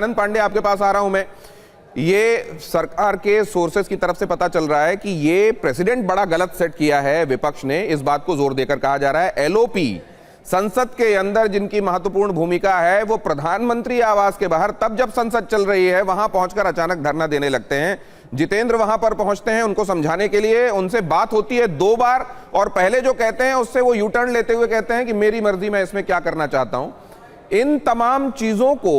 आनंद पांडे, आपके पास आ रहा हूं मैं। ये सरकार के सोर्सेस की तरफ से पता चल रहा है कि ये प्रेसिडेंट बड़ा गलत सेट किया है विपक्ष ने, इस बात को जोर देकर कहा जा रहा है। एलओपी संसद के अंदर जिनकी महत्वपूर्ण भूमिका है, वो प्रधानमंत्री आवास के बाहर तब जब संसद चल रही है वहां पहुंचकर अचानक धरना देने लगते हैं। जितेंद्र वहां पर पहुंचते हैं उनको समझाने के लिए, उनसे बात होती है 2 बार, और पहले जो कहते हैं उससे वो यू टर्न लेते हुए कहते हैं कि मेरी मर्जी, मैं इसमें क्या करना चाहता हूं। इन तमाम चीजों को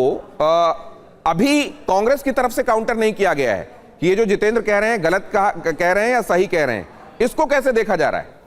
अभी कांग्रेस की तरफ से काउंटर नहीं किया गया है कि ये जो जितेंद्र कह रहे हैं गलत कह रहे हैं या सही कह रहे हैं, इसको कैसे देखा जा रहा है?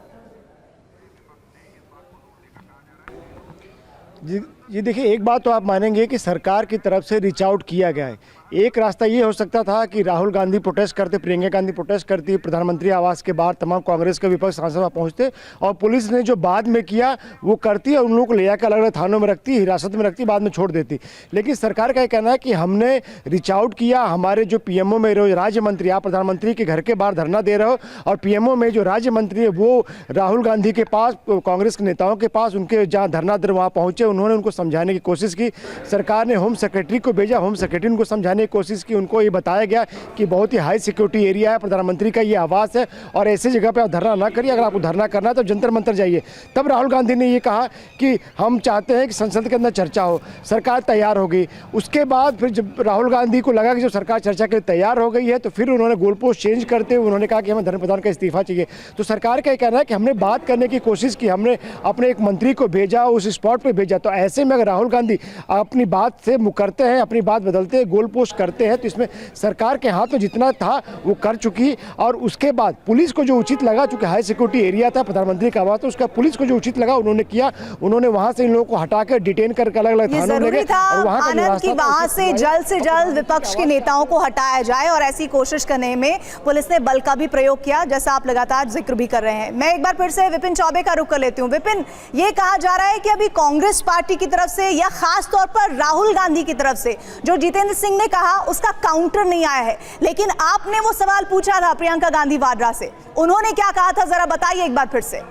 जी देखिए, एक बात तो आप मानेंगे कि सरकार की तरफ से रीच आउट किया गया है। एक रास्ता ये हो सकता था कि राहुल गांधी प्रोटेस्ट करते, प्रियंका गांधी प्रोटेस्ट करती, प्रधानमंत्री आवास के बाहर तमाम कांग्रेस के विपक्ष सांसद वहां पहुंचते, और पुलिस ने जो बाद में किया वो करती और उन लोगों को ले जाकर अलग अलग थानों में रखती, हिरासत में रखती, बाद में छोड़ देती। लेकिन सरकार का ये कहना है कि हमने रीच आउट किया, हमारे जो पीएमओ में राज्य मंत्री, आप प्रधानमंत्री के घर के बाहर धरना दे रहे हो, और पीएमओ में जो राज्य मंत्री है वो राहुल गांधी के पास, कांग्रेस के नेताओं के पास, उनके जहाँ धरना दे वहाँ पहुंचे, उन्होंने उनको समझाने की कोशिश की। सरकार ने होम सेक्रेटरी को भेजा, होम सेक्रेटरी उनको समझाने की कोशिश की, उनको ये बताया गया कि बहुत ही हाई सिक्योरिटी एरिया है, प्रधानमंत्री का ये आवास है और ऐसी जगह पे आप धरना ना करिए, अगर आपको धरना करना है तो जंतर मंतर जाइए। तब राहुल गांधी ने ये कहा कि हम चाहते हैं कि संसद के अंदर चर्चा हो, सरकार तैयार हो गई। उसके बाद फिर जब राहुल गांधी को लगा कि जब सरकार चर्चा के लिए तैयार हो गई है तो फिर उन्होंने गोल पोस्ट चेंज करते हुए उन्होंने कहा कि हमें धर्मेंद्र प्रधान का इस्तीफा चाहिए। तो सरकार का ये कहना है कि हमने बात करने की कोशिश की, हमने अपने एक मंत्री को भेजा, उस स्पॉट पर भेजा। तो ऐसे में अगर राहुल गांधी अपनी बात से मुकरते हैं, अपनी बात बदलते हैं, गोल पोस्ट करते हैं, तो इसमें सरकार के हाथ में जितना था वो कर चुकी। और उसके बाद पुलिस को जो उचित लगा, चूंकि हाई सिक्योरिटी एरिया था प्रधानमंत्री का आवास, तो उसका पुलिस को जो उचित लगा उन्होंने किया। उन्होंने वहां से इन लोगों को हटाकर डिटेन करके अलग अलग थानों में ले गए। और वहां से जल्द विपक्ष के नेताओं को हटाया जाए, और ऐसी कोशिश करने में पुलिस ने बल का भी प्रयोग किया, जैसा आप लगातार जिक्र भी कर रहे हैं। मैं एक बार फिर से विपिन चौबे का रुख कर लेती हूँ। विपिन, ये कहा जा रहा है कि अभी कांग्रेस पार्टी की तरफ से या खास तौर पर राहुल गांधी की तरफ से जो जितेंद्र सिंह ने कहा उसका काउंटर नहीं आया है, लेकिन आपने वो सवाल पूछा था प्रियंका गांधी वाड्रा से, उन्होंने क्या कहा था, जरा बताइए एक बार फिर से।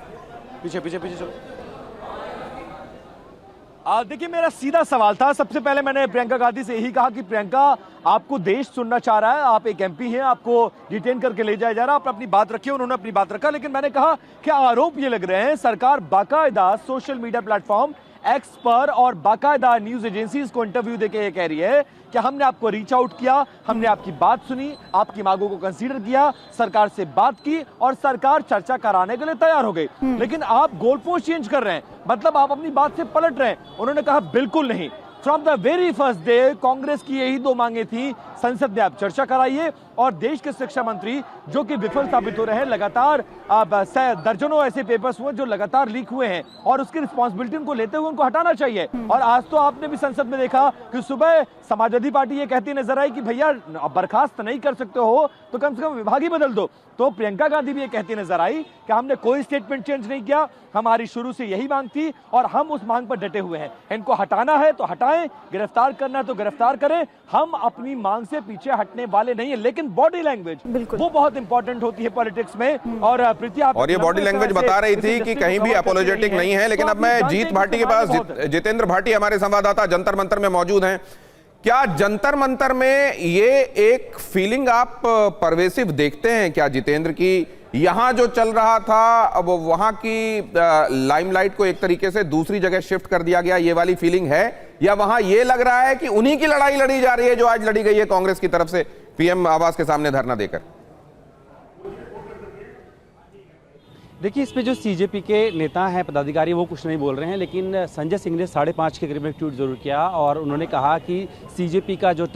पीछे चलो। देखिए, मेरा सीधा सवाल था। सबसे पहले मैंने प्रियंका गांधी से यही कहा कि प्रियंका, आपको देश सुनना चाह रहा है, आप एक एमपी हैं, आपको डिटेन करके ले जाया जा रहा है, आप अपनी बात रखिए। उन्होंने अपनी बात रखा, लेकिन मैंने कहा कि आरोप ये लग रहे हैं सरकार बाकायदा सोशल मीडिया प्लेटफॉर्म एक्स पर और बाकायदा न्यूज एजेंसीज को इंटरव्यू देके ये कह रही है कि हमने आपको रीच आउट किया, हमने आपकी बात सुनी, आपकी मांगों को कंसीडर किया, सरकार से बात की और सरकार चर्चा कराने के लिए तैयार हो गई। लेकिन आप गोल पोस्ट चेंज कर रहे हैं, मतलब आप अपनी बात से पलट रहे हैं। उन्होंने कहा बिल्कुल नहीं, from the very first day Congress की यही 2 मांगे थी, संसद में आप चर्चा कराइए, और देश के शिक्षा मंत्री जो कि विफल साबित हो रहे हैं, लगातार दर्जनों ऐसे पेपर्स हुए जो लगातार लीक हुए हैं, और उसकी रिस्पॉन्सिबिलिटी उनको लेते हुए उनको हटाना चाहिए। और आज तो आपने भी संसद में देखा कि सुबह समाजवादी पार्टी ये कहती नजर आई कि भैया बर्खास्त नहीं कर सकते हो तो कम से कम विभाग ही बदल दो। तो प्रियंका गांधी भी ये कहती नजर आई कि हमने कोई स्टेटमेंट चेंज नहीं किया, हमारी शुरू से यही मांग थी और हम उस मांग पर डटे हुए हैं। इनको हटाना है तो हटाएं, गिरफ्तार करना है तो गिरफ्तार करें, हम अपनी मांग से पीछे हटने वाले नहीं है। लेकिन बॉडी लैंग्वेज वो बहुत इंपॉर्टेंट होती है पॉलिटिक्स में। और प्रीति, और ये बॉडी लैंग्वेज बता रही थी कि कहीं भी अपोलोजेटिक नहीं है। लेकिन अब मैं जीत भाटी के पास, जितेंद्र भाटी हमारे संवाददाता जंतर मंतर में मौजूद हैं। क्या जंतर मंतर में ये एक फीलिंग आप परवेसिव देखते हैं क्या जितेंद्र की, यहां जो चल रहा था अब वहां की लाइमलाइट को एक तरीके से दूसरी जगह शिफ्ट कर दिया गया, ये वाली फीलिंग है, या वहां ये लग रहा है कि उन्हीं की लड़ाई लड़ी जा रही है जो आज लड़ी गई है कांग्रेस की तरफ से पीएम आवास के सामने धरना देकर? देखिए, इस पे जो सीजेपी के नेता हैं, पदाधिकारी, वो कुछ नहीं बोल रहे हैं, लेकिन संजय सिंह ने 5:30 के करीब एक ट्वीट जरूर किया और उन्होंने कहा कि सीजेपी का जो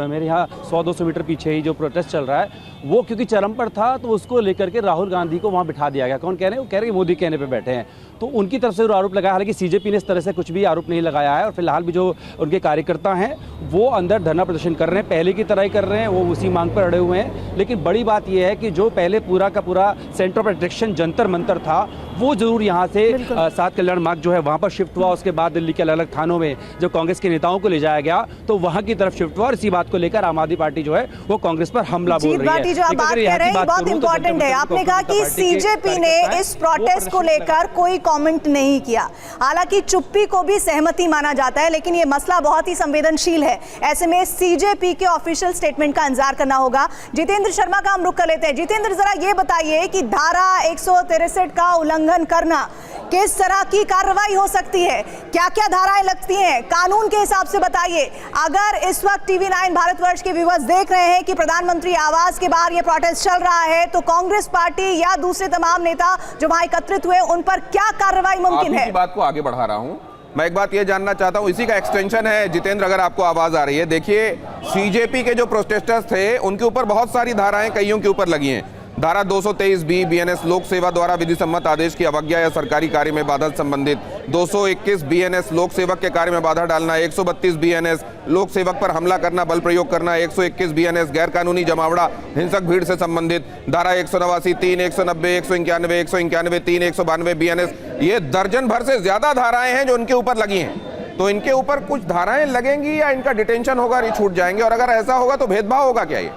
मेरे यहाँ 100-200 मीटर पीछे ही जो प्रोटेस्ट चल रहा है वो क्योंकि चरम पर था, तो उसको लेकर के राहुल गांधी को वहाँ बिठा दिया गया। कौन कह रहे हैं? वो कह रहे हैं मोदी कहने पे बैठे हैं। तो उनकी तरफ से जो आरोप लगाया, हालांकि सीजेपी ने इस तरह से कुछ भी आरोप नहीं लगाया है, और फिलहाल भी जो उनके कार्यकर्ता हैं वो अंदर धरना प्रदर्शन कर रहे हैं, पहले की तरह ही कर रहे हैं, वो उसी मांग पर अड़े हुए हैं। लेकिन बड़ी बात यह है कि जो पहले पूरा का पूरा centre of attraction Jantar Mantar था वो जरूर यहाँ से सात कल्याण मार्ग जो है वहाँ पर शिफ्ट हुआ। उसके बाद दिल्ली के अलग अलग थानों में जब कांग्रेस के नेताओं को ले जाया गया तो वहाँ की तरफ शिफ्ट हुआ और इसी बात को लेकर आम आदमी पार्टी जो है वो कांग्रेस पर हमला बोल रही है। जो आप बात कह रहे हैं बहुत इंपॉर्टेंट है। आपने कहा कि सीजेपी ने इस प्रोटेस्ट को लेकर कोई कमेंट नहीं किया, हालांकि चुप्पी को भी सहमति माना जाता है, लेकिन ये मसला बहुत ही संवेदनशील है। ऐसे में सीजेपी के ऑफिशियल स्टेटमेंट का इंतजार करना होगा। जितेंद्र शर्मा का हम रुख कर लेते हैं। जितेंद्र, जरा ये बताइए कि धारा 163 का उल्लंघन करना किस तरह की कार्रवाई हो सकती है, क्या क्या धाराएं लगती हैं कानून के हिसाब से बताइए। अगर इस वक्त टीवी9 भारतवर्ष के व्यूअर्स देख रहे हैं कि प्रधानमंत्री आवास के बाहर यह प्रोटेस्ट चल रहा है, तो कांग्रेस पार्टी या दूसरे तमाम नेता जो वहां एकत्रित हुए उन पर क्या कार्रवाई मुमकिन है? बात को आगे बढ़ा रहा हूं। मैं एक बात यह जानना चाहता हूं, इसी का एक्सटेंशन है जितेंद्र, अगर आपको आवाज आ रही है। देखिए, सीजेपी के जो प्रोटेस्टर्स थे उनके ऊपर बहुत सारी धाराएं कईयों के ऊपर लगी हैं। धारा 223B बीएनएस लोक सेवा द्वारा विधि सम्मत आदेश की अवज्ञा या सरकारी कार्य में बाधा संबंधित, 221 बीएनएस लोक सेवक के कार्य में बाधा डालना, 132 बीएनएस लोक सेवक पर हमला करना, बल प्रयोग करना, 121 बीएनएस गैर कानूनी जमावड़ा हिंसक भीड़ से संबंधित, धारा 189, 3, 190, 191, 191, 3, 192 बीएनएस। ये दर्जन भर से ज्यादा धाराएं हैं जो उनके ऊपर लगी हैं। तो इनके ऊपर कुछ धाराएं लगेंगी या इनका डिटेंशन होगा, ये छूट जाएंगे? और अगर ऐसा होगा तो भेदभाव होगा क्या? ये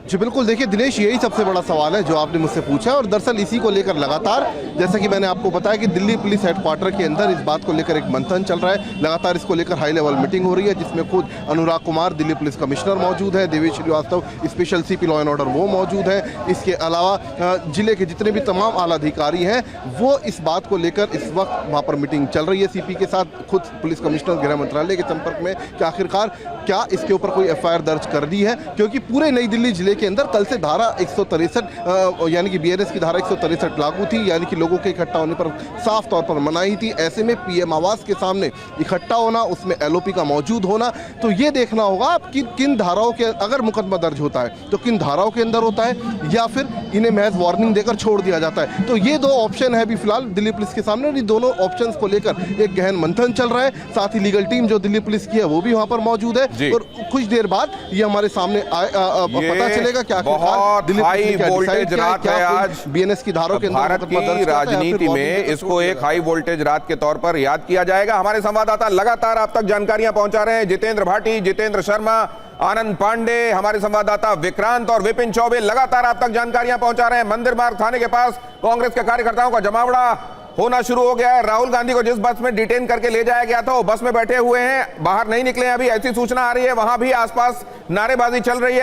जी बिल्कुल, देखिए दिनेश, यही सबसे बड़ा सवाल है जो आपने मुझसे पूछा, और दरअसल इसी को लेकर लगातार, जैसा कि मैंने आपको बताया कि दिल्ली पुलिस हेडक्वार्टर के अंदर इस बात को लेकर एक मंथन चल रहा है। लगातार इसको लेकर हाई लेवल मीटिंग हो रही है, जिसमें खुद अनुराग कुमार दिल्ली पुलिस कमिश्नर मौजूद है, Devesh Shrivastava special CP law and order वो मौजूद है। इसके अलावा जिले के जितने भी तमाम आला अधिकारी हैं वो इस बात को लेकर इस वक्त वहाँ पर मीटिंग चल रही है सीपी के साथ। खुद पुलिस कमिश्नर गृह मंत्रालय के संपर्क में कि आखिरकार क्या इसके ऊपर कोई एफआईआर दर्ज कर दी है, क्योंकि पूरे नई दिल्ली जिले के अंदर कल से धारा 163 यानी कि बीएनएस की धारा 163 लागू थी, यानी कि लोगों के इकट्ठा होने पर साफ तौर पर मनाही थी। ऐसे में पीएम आवास के सामने इकट्ठा होना, उसमें एलओपी का मौजूद होना, तो ये देखना होगा कि किन धाराओं के, अगर मुकदमा दर्ज होता है तो किन धाराओं के अंदर होता है, या फिर इन्हें महज वार्निंग देकर छोड़ दिया जाता है। तो ये दो ऑप्शन है अभी फिलहाल दिल्ली पुलिस के सामने, और ये दोनों ऑप्शंस को लेकर एक गहन मंथन चल रहा है। साथ ही लीगल टीम जो दिल्ली पुलिस की है वो भी वहां पर मौजूद है, और कुछ देर बाद ये हमारे सामने पता चलेगा क्या हाई वोल्टेज रात है आज बीएनएस की धारों के अंदर। भारत की राजनीति में इसको एक हाई वोल्टेज रात के तौर पर याद किया जाएगा। हमारे संवाददाता लगातार आप तक जानकारियां पहुंचा रहे हैं। जितेंद्र भाटी, जितेंद्र शर्मा, आनंद पांडे, हमारे संवाददाता विक्रांत और विपिन चौबे लगातार आप तक जानकारियां पहुंचा रहे हैं। मंदिर मार्ग थाने के पास कांग्रेस के कार्यकर्ताओं का जमावड़ा होना शुरू हो गया है। राहुल गांधी को जिस बस में डिटेन करके ले जाया गया था वो बस में बैठे हुए हैं, बाहर नहीं निकले हैं अभी, ऐसी सूचना आ रही है। वहां भी आसपास नारेबाजी चल रही है।